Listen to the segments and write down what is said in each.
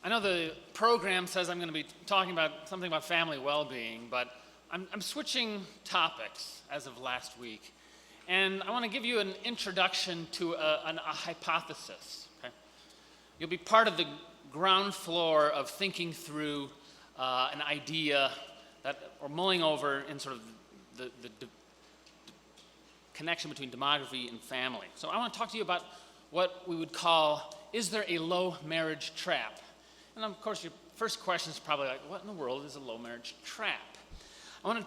I know the program says I'm going to be talking about something about family well-being, but I'm switching topics as of last week. And I want to give you an introduction to a hypothesis. Okay? You'll be part of the ground floor of thinking through an idea that we're mulling over in sort of the connection between demography and family. So I want to talk to you about what we would call, is there a low marriage trap? And of course, your first question is probably like, what in the world is a low marriage trap? I want to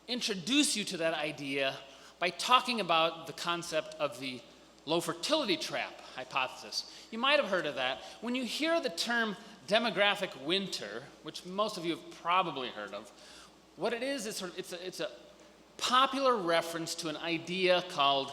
introduce you to that idea by talking about the concept of the low fertility trap hypothesis. You might have heard of that. When you hear the term demographic winter, which most of you have probably heard of, what it is it's a popular reference to an idea called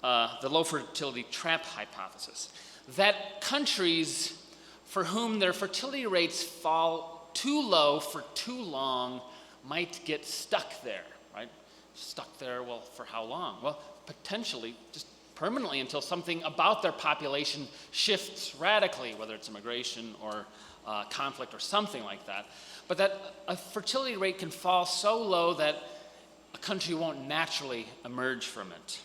the low fertility trap hypothesis, that countries for whom their fertility rates fall too low for too long might get stuck there, right? Stuck there, well, for how long? Well, potentially just permanently until something about their population shifts radically, whether it's immigration or conflict or something like that. But that a fertility rate can fall so low that a country won't naturally emerge from it.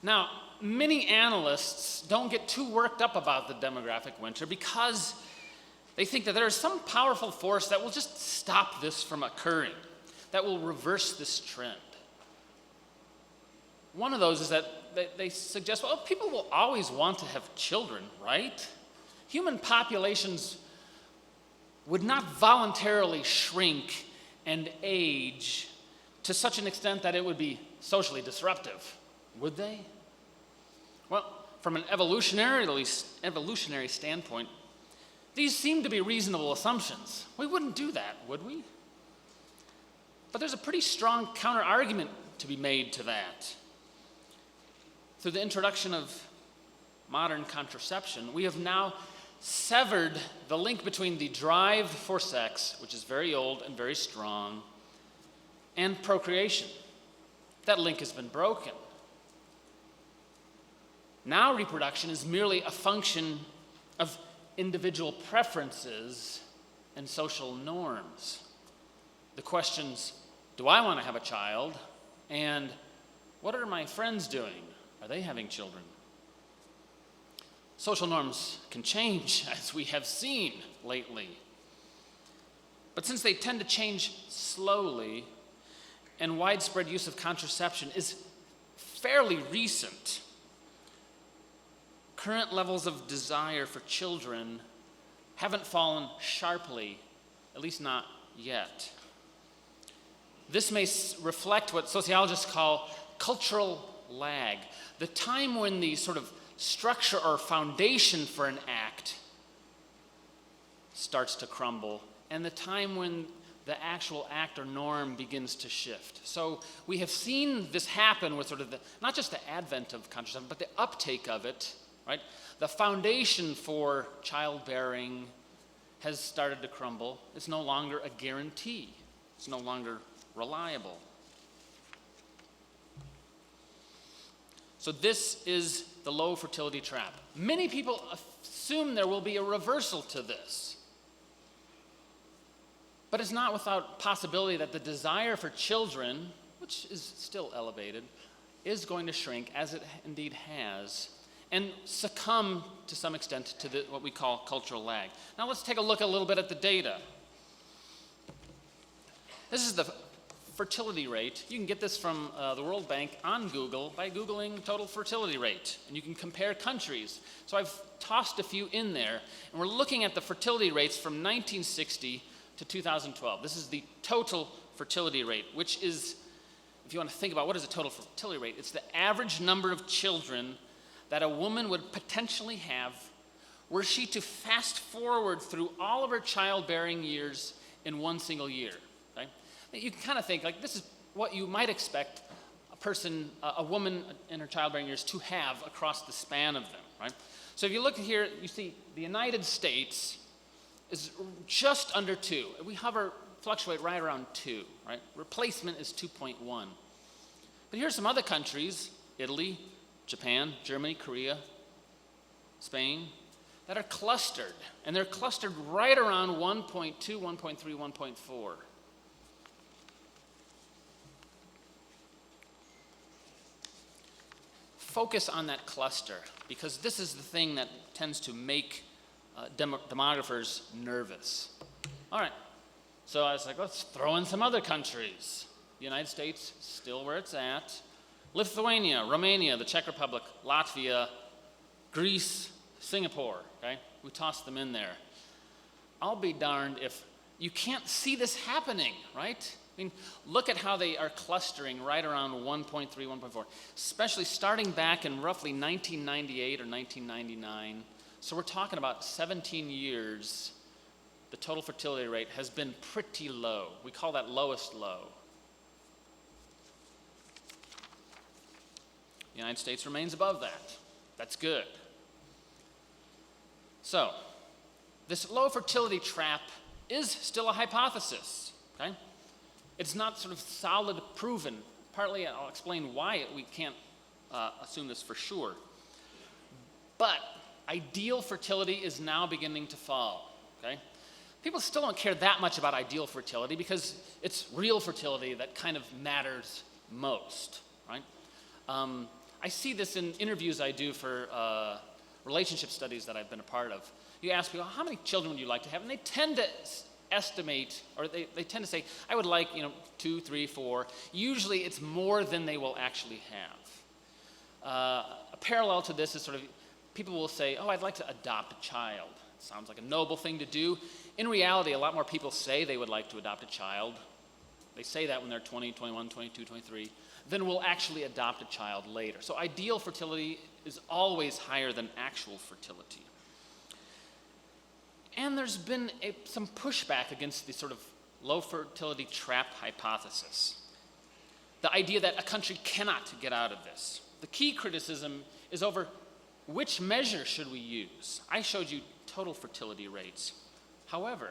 Now, many analysts don't get too worked up about the demographic winter because they think that there is some powerful force that will just stop this from occurring, that will reverse this trend. One of those is that they suggest, well, people will always want to have children, right? Human populations would not voluntarily shrink and age to such an extent that it would be socially disruptive, would they? Well, from an evolutionary standpoint, these seem to be reasonable assumptions. We wouldn't do that, would we? But there's a pretty strong counter-argument to be made to that. Through the introduction of modern contraception, we have now severed the link between the drive for sex, which is very old and very strong, and procreation. That link has been broken. Now reproduction is merely a function of individual preferences and social norms. The questions, do I want to have a child? And what are my friends doing? Are they having children? Social norms can change, as we have seen lately. But since they tend to change slowly, and widespread use of contraception is fairly recent, current levels of desire for children haven't fallen sharply, at least not yet. This may reflect what sociologists call cultural lag, the time when the sort of structure or foundation for an act starts to crumble, and the time when the actual act or norm begins to shift. So we have seen this happen with sort of not just the advent of contraception, but the uptake of it, right? The foundation for childbearing has started to crumble. It's no longer a guarantee. It's no longer reliable. So this is the low fertility trap. Many people assume there will be a reversal to this. But it's not without possibility that the desire for children, which is still elevated, is going to shrink, as it indeed has, and succumb to some extent to what we call cultural lag. Now let's take a look a little bit at the data. This is the fertility rate. You can get this from the World Bank on Google by Googling total fertility rate, and you can compare countries. So I've tossed a few in there, and we're looking at the fertility rates from 1960 to 2012. This is the total fertility rate, which is, if you want to think about what is a total fertility rate, it's the average number of children that a woman would potentially have were she to fast forward through all of her childbearing years in one single year. Okay? You can kind of think like this is what you might expect a woman in her childbearing years to have across the span of them, right? So if you look here, you see the United States is just under 2. We fluctuate right around 2, right? Replacement is 2.1. But here's some other countries, Italy, Japan, Germany, Korea, Spain, that are clustered, and they're clustered right around 1.2, 1.3, 1.4. Focus on that cluster, because this is the thing that tends to make demographers nervous. All right, so I was like, let's throw in some other countries. The United States, still where it's at. Lithuania, Romania, the Czech Republic, Latvia, Greece, Singapore, okay? We tossed them in there. I'll be darned if you can't see this happening, right? I mean, look at how they are clustering right around 1.3, 1.4, especially starting back in roughly 1998 or 1999. So we're talking about 17 years, the total fertility rate has been pretty low. We call that lowest low. The United States remains above that. That's good. So, this low fertility trap is still a hypothesis, okay? It's not sort of solid proven. Partly, I'll explain why we can't assume this for sure. But ideal fertility is now beginning to fall, okay? People still don't care that much about ideal fertility because it's real fertility that kind of matters most, right? I see this in interviews I do for relationship studies that I've been a part of. You ask people, how many children would you like to have? And they tend to estimate, or they tend to say, I would like, 2, 3, 4. Usually it's more than they will actually have. A parallel to this is sort of, people will say, oh, I'd like to adopt a child. It sounds like a noble thing to do. In reality, a lot more people say they would like to adopt a child. They say that when they're 20, 21, 22, 23. Then will actually adopt a child later. So ideal fertility is always higher than actual fertility. And there's been some pushback against the sort of low fertility trap hypothesis. The idea that a country cannot get out of this. The key criticism is over which measure should we use. I showed you total fertility rates. However,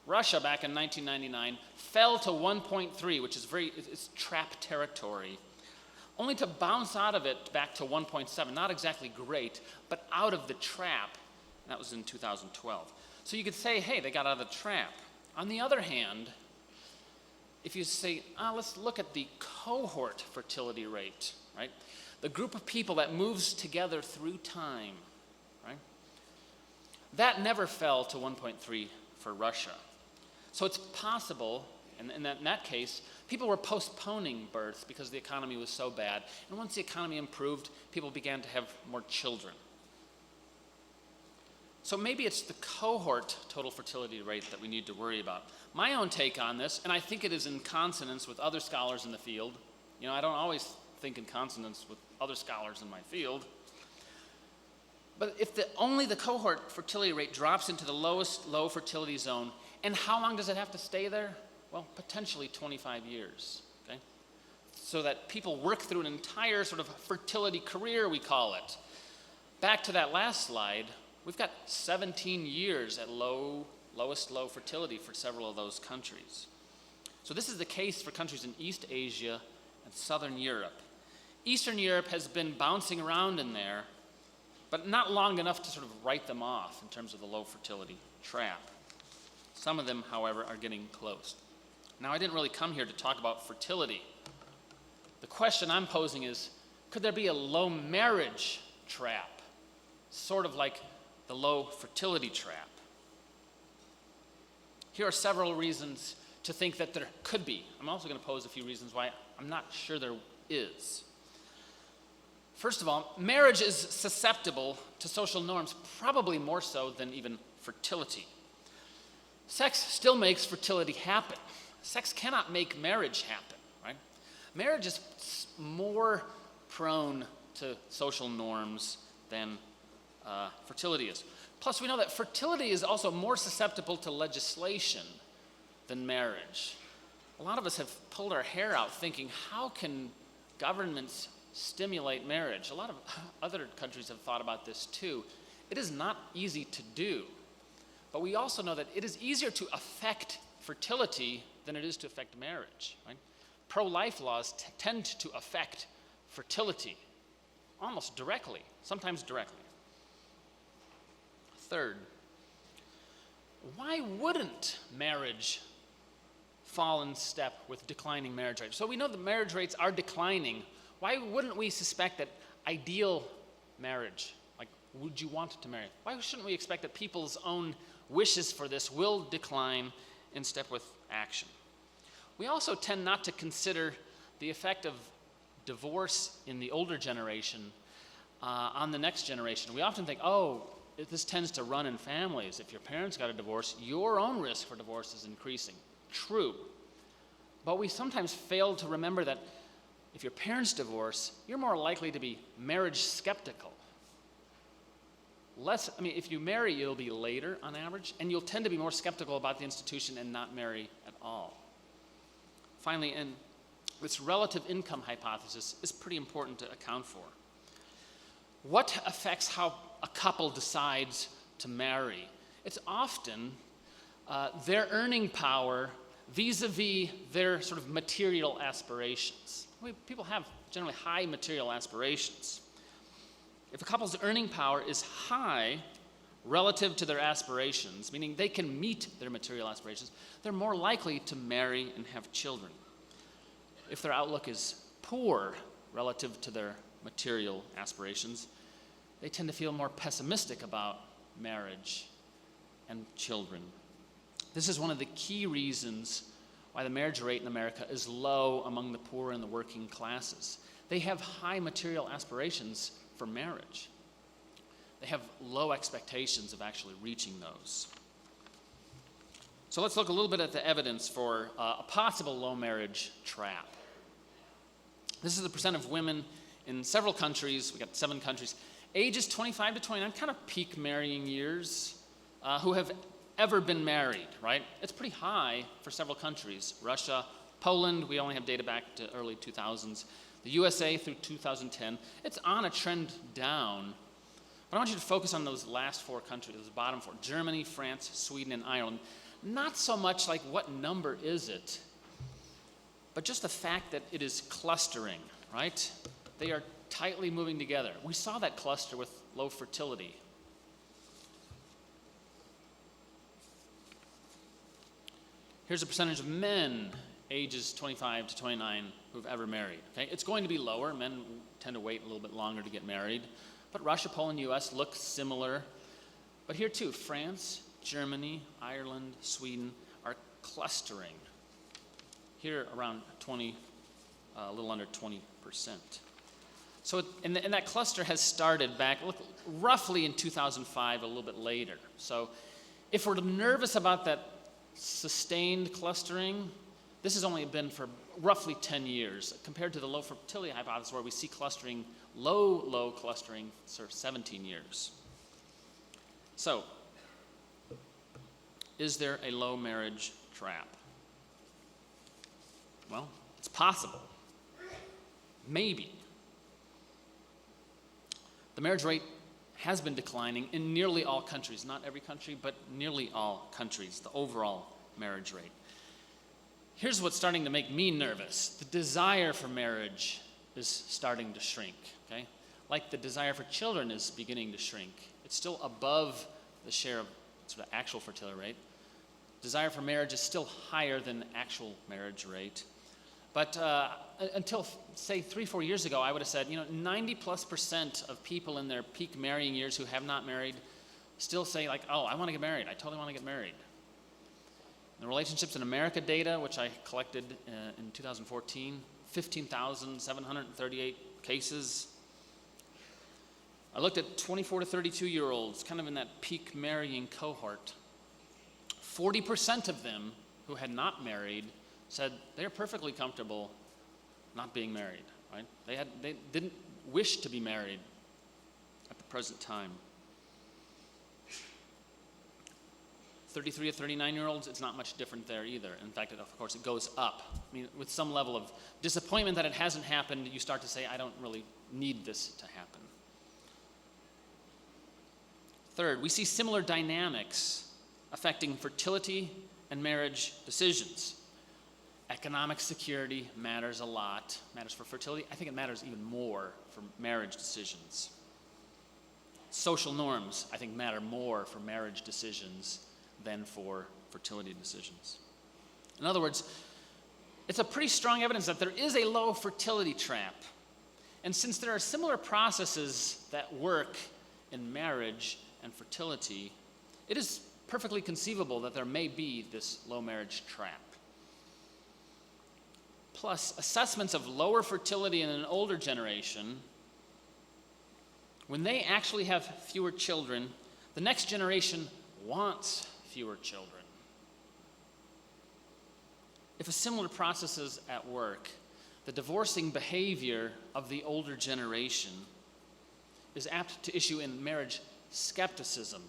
Russia back in 1999 fell to 1.3, which is it's trap territory, only to bounce out of it back to 1.7. Not exactly great, but out of the trap. That was in 2012. So you could say, hey, they got out of the trap. On the other hand, if you say, let's look at the cohort fertility rate, right? The group of people that moves together through time, right? That never fell to 1.3 for Russia. So it's possible, and in that case, people were postponing births because the economy was so bad. And once the economy improved, people began to have more children. So maybe it's the cohort total fertility rate that we need to worry about. My own take on this, and I think it is in consonance with other scholars in the field. I don't always think in consonance with other scholars in my field. But if only the cohort fertility rate drops into the lowest low fertility zone, and how long does it have to stay there? Well, potentially 25 years, okay? So that people work through an entire sort of fertility career, we call it. Back to that last slide, we've got 17 years at lowest low fertility for several of those countries. So this is the case for countries in East Asia and Southern Europe. Eastern Europe has been bouncing around in there, but not long enough to sort of write them off in terms of the low fertility trap. Some of them, however, are getting close. Now, I didn't really come here to talk about fertility. The question I'm posing is, could there be a low marriage trap, sort of like the low fertility trap? Here are several reasons to think that there could be. I'm also going to pose a few reasons why I'm not sure there is. First of all, marriage is susceptible to social norms, probably more so than even fertility. Sex still makes fertility happen. Sex cannot make marriage happen, right? Marriage is more prone to social norms than fertility is. Plus, we know that fertility is also more susceptible to legislation than marriage. A lot of us have pulled our hair out thinking, how can governments stimulate marriage? A lot of other countries have thought about this too. It is not easy to do. But we also know that it is easier to affect fertility than it is to affect marriage, right? Pro-life laws tend to affect fertility almost directly, sometimes directly. Third, why wouldn't marriage fall in step with declining marriage rates? So we know the marriage rates are declining. Why wouldn't we suspect that ideal marriage, like would you want to marry? Why shouldn't we expect that people's own wishes for this will decline in step with action? We also tend not to consider the effect of divorce in the older generation on the next generation. We often think, oh, this tends to run in families. If your parents got a divorce, your own risk for divorce is increasing. True. But we sometimes fail to remember that if your parents divorce, you're more likely to be marriage skeptical. If you marry, it'll be later on average, and you'll tend to be more skeptical about the institution and not marry at all. Finally, and this relative income hypothesis is pretty important to account for. What affects how a couple decides to marry? It's often their earning power vis-a-vis their sort of material aspirations. People have generally high material aspirations. If a couple's earning power is high relative to their aspirations, meaning they can meet their material aspirations, they're more likely to marry and have children. If their outlook is poor relative to their material aspirations, they tend to feel more pessimistic about marriage and children. This is one of the key reasons why the marriage rate in America is low among the poor and the working classes. They have high material aspirations for marriage. They have low expectations of actually reaching those. So let's look a little bit at the evidence for a possible low marriage trap. This is the percent of women in several countries, we got 7 countries, ages 25 to 29, kind of peak marrying years, who have ever been married, right? It's pretty high for several countries. Russia, Poland, we only have data back to early 2000s. The USA through 2010, it's on a trend down. But I want you to focus on those last 4 countries, those bottom 4, Germany, France, Sweden, and Ireland. Not so much like what number is it, but just the fact that it is clustering, right? They are tightly moving together. We saw that cluster with low fertility. Here's a percentage of men ages 25 to 29 who've ever married. Okay? It's going to be lower. Men tend to wait a little bit longer to get married. But Russia, Poland, US look similar. But here too, France, Germany, Ireland, Sweden are clustering. Here around 20, a little under 20%. So and that cluster has started back roughly in 2005, a little bit later. So if we're nervous about that sustained clustering, this has only been for roughly 10 years, compared to the low fertility hypothesis where we see clustering, low clustering for 17 years. So, is there a low marriage trap? Well, it's possible. Maybe. The marriage rate has been declining in nearly all countries, not every country, but nearly all countries, the overall marriage rate. Here's what's starting to make me nervous. The desire for marriage is starting to shrink, okay? Like the desire for children is beginning to shrink. It's still above the share of sort of actual fertility rate. Desire for marriage is still higher than actual marriage rate. But until, say, 3-4 years ago, I would have said, 90+% of people in their peak marrying years who have not married still say, like, oh, I want to get married. I totally want to get married. The Relationships in America data, which I collected in 2014, 15,738 cases. I looked at 24 to 32-year-olds, kind of in that peak marrying cohort. 40% of them who had not married said they're perfectly comfortable not being married, right? They didn't wish to be married at the present time. 33 to 39-year-olds, it's not much different there either. In fact, of course, it goes up. I mean, with some level of disappointment that it hasn't happened, you start to say, I don't really need this to happen. Third, we see similar dynamics affecting fertility and marriage decisions. Economic security matters a lot, matters for fertility. I think it matters even more for marriage decisions. social norms, I think, matter more for marriage decisions than for fertility decisions. In other words, it's a pretty strong evidence that there is a low fertility trap. And since there are similar processes that work in marriage and fertility, it is perfectly conceivable that there may be this low marriage trap. Plus, assessments of lower fertility in an older generation, when they actually have fewer children, the next generation wants fewer children. If a similar process is at work, the divorcing behavior of the older generation is apt to issue in marriage skepticism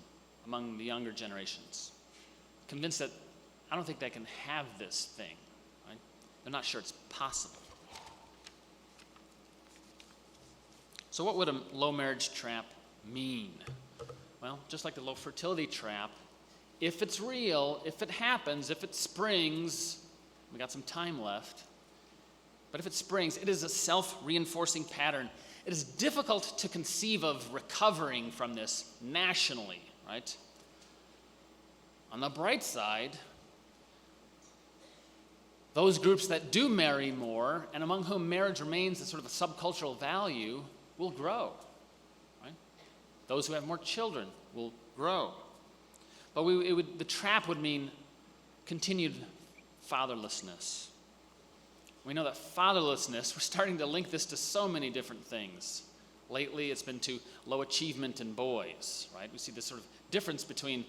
among the younger generations, convinced that I don't think they can have this thing. Right? They're not sure it's possible. So what would a low marriage trap mean? Well, just like the low fertility trap, if it's real, if it happens, if it springs, we got some time left, but if it springs, it is a self-reinforcing pattern. It is difficult to conceive of recovering from this nationally, right? On the bright side, those groups that do marry more, and among whom marriage remains a sort of a subcultural value, will grow, right? Those who have more children will grow. But the trap would mean continued fatherlessness. We know that fatherlessness, we're starting to link this to so many different things. Lately, it's been to low achievement in boys, right? We see this sort of difference between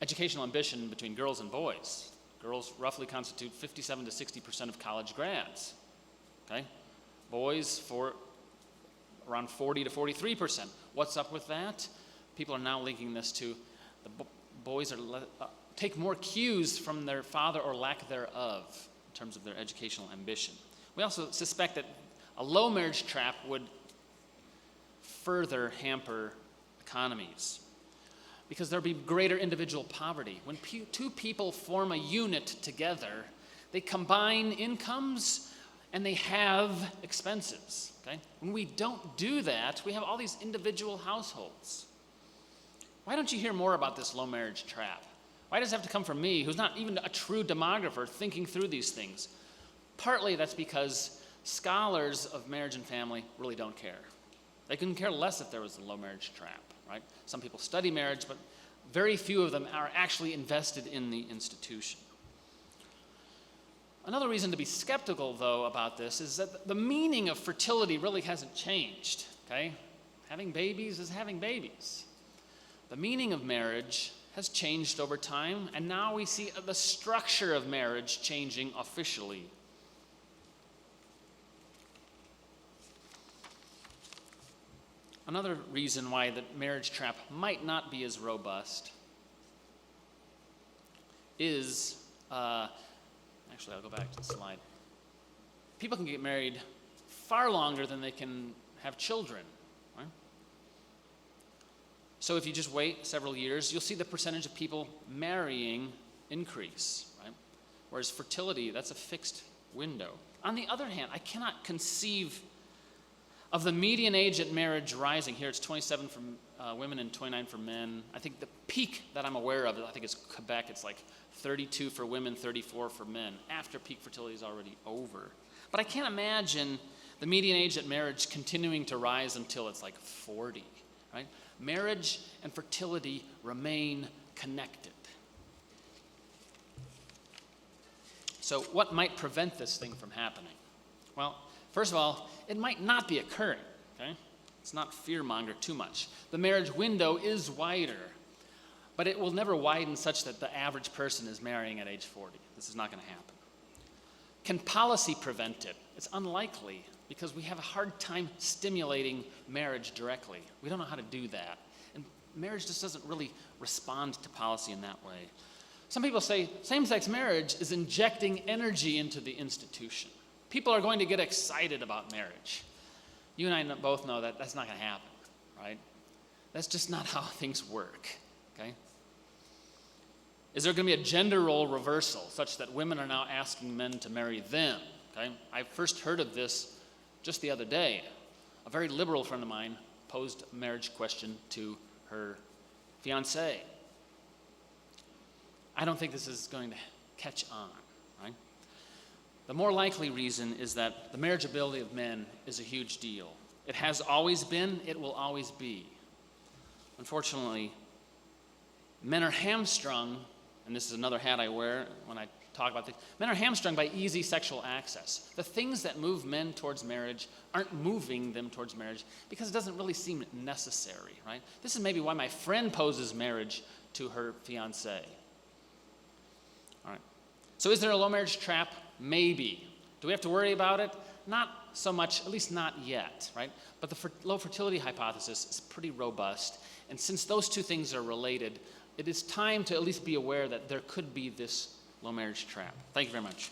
educational ambition between girls and boys. Girls roughly constitute 57 to 60% of college grads, okay? Boys for around 40 to 43%. What's up with that? People are now linking this to the boys take more cues from their father or lack thereof in terms of their educational ambition. We also suspect that a low marriage trap would further hamper economies because there'll be greater individual poverty. When two people form a unit together, they combine incomes and they have expenses. Okay? When we don't do that, we have all these individual households. Why don't you hear more about this low marriage trap? Why does it have to come from me, who's not even a true demographer, thinking through these things? Partly that's because scholars of marriage and family really don't care. They couldn't care less if there was a low marriage trap, right? Some people study marriage, but very few of them are actually invested in the institution. Another reason to be skeptical, though, about this is that the meaning of fertility really hasn't changed, okay? Having babies is having babies. The meaning of marriage has changed over time, and now we see the structure of marriage changing officially. Another reason why the marriage trap might not be as robust is, actually I'll go back to the slide. People can get married far longer than they can have children, right? So if you just wait several years, you'll see the percentage of people marrying increase, right? Whereas fertility, that's a fixed window. On the other hand, I cannot conceive of the median age at marriage rising. Here it's 27 for women and 29 for men. I think the peak that I'm aware of, I think it's Quebec, it's like 32 for women, 34 for men, after peak fertility is already over. But I can't imagine the median age at marriage continuing to rise until it's like 40, right? Marriage and fertility remain connected. So what might prevent this thing from happening? Well, first of all, it might not be occurring, okay? Let's not fear-monger too much. The marriage window is wider, but it will never widen such that the average person is marrying at age 40. This is not going to happen. Can policy prevent it? It's unlikely because we have a hard time stimulating marriage directly. We don't know how to do that. And marriage just doesn't really respond to policy in that way. Some people say same-sex marriage is injecting energy into the institution. People are going to get excited about marriage. You and I both know that that's not going to happen, right? That's just not how things work, okay? Is there going to be a gender role reversal such that women are now asking men to marry them, okay? I first heard of this just the other day. A very liberal friend of mine posed a marriage question to her fiancé. I don't think this is going to catch on, right? The more likely reason is that the marriageability of men is a huge deal. It has always been, it will always be. Unfortunately, men are hamstrung, and this is another hat I wear when I talk about things. Men are hamstrung by easy sexual access. The things that move men towards marriage aren't moving them towards marriage because it doesn't really seem necessary, right? This is maybe why my friend poses marriage to her fiancé. All right. So is there a low marriage trap? Maybe. Do we have to worry about it? Not so much, at least not yet, right? But the low fertility hypothesis is pretty robust. And since those two things are related, it is time to at least be aware that there could be this low marriage trap. Thank you very much.